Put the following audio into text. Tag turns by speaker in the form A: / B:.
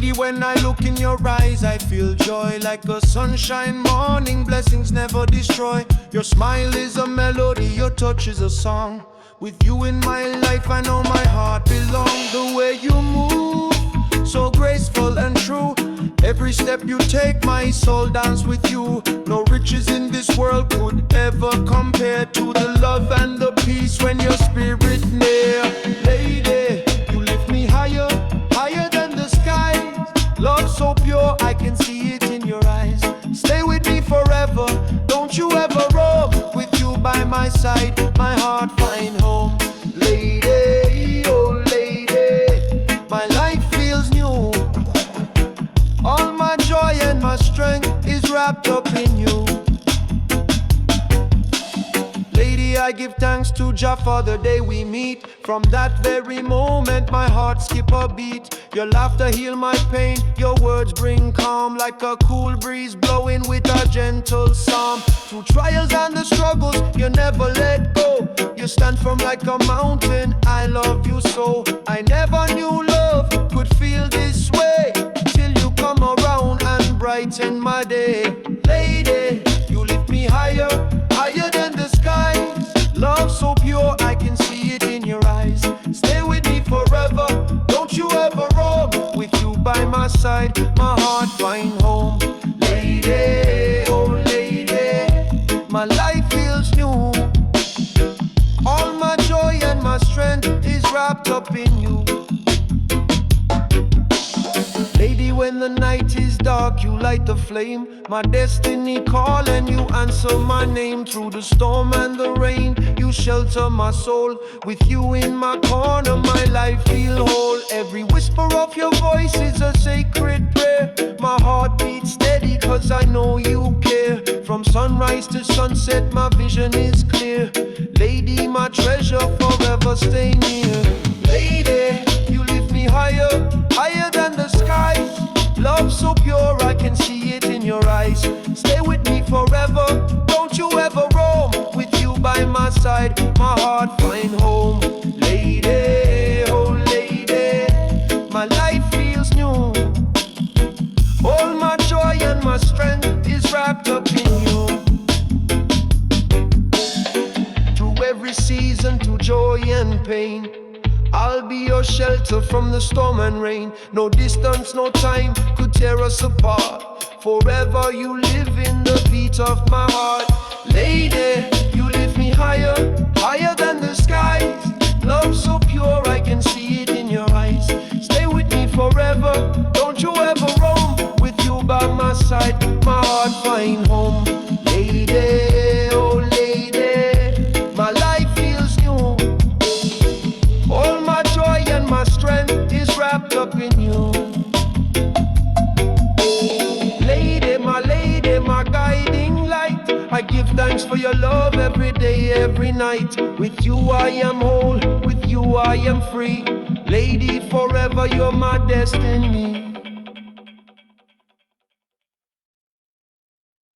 A: Lady, when I look in your eyes, I feel joy like a sunshine morning. Blessings never destroy. Your smile is a melody, your touch is a song. With you in my life, I know my heart belongs. The way you move, so graceful and true. Every step you take, my soul dance with you. No riches in this world could ever compare to the love and the peace when your spirit near. Lady, you lift me higher, higher than the skies. Love so pure, I can see it in your eyes. Stay with me forever, don't you ever roam. With you by my side, my heart find home. Lady, oh lady, my life feels new. All my joy and my strength is wrapped up in you. Lady, I give thanks to Jah for the day we meet. From that very moment, my heart skip a beat. Your laughter heal my pain, your words bring calm. Like a cool breeze blowing with a gentle psalm. Through trials and the struggles, you never let go. You stand firm like a mountain, I love you so. I never knew love could feel this way, till you come around and brighten my day. Lady, you lift me higher, higher than the skies. Love so pure, I can see it in your eyes. Stay with me forever, don't you ever roam. With you by my side, my heart find home. Lady, oh lady, my life feels new. All my joy and my strength is wrapped up in you. Lady, when the night is dark, you light the flame. My destiny call and you answer my name. Through the storm and the rain, you shelter my soul. With you in my corner, my life feel whole. Every whisper of your voice is a sacred prayer. My heart beats steady cause I know you care. From sunrise to sunset, my vision is clear. Lady, my treasure, forever stay near. Lady, you lift me higher, higher than the skies. Love so pure, I can see it in your eyes. Stay with me forever, don't you ever roam. With you by my side, my heart find home. Lady, oh lady, my life feels new. All my joy and my strength is wrapped up in you. Through every season, through joy and pain, I'll be your shelter from the storm and rain. No distance, no time could tear us apart. Forever you live in the beat of my heart. Lady, you lift me higher, higher than the skies. Love so pure, I can see it in your eyes. Stay with me forever, don't you ever roam. With you by my side, my heart find home. Lady, oh lady, my life feels new. All my joy and my strength is wrapped up in you. Lady, my guiding light. I give thanks for your love every day, every night. With you I am whole, with you I am free. Lady, forever you're my destiny.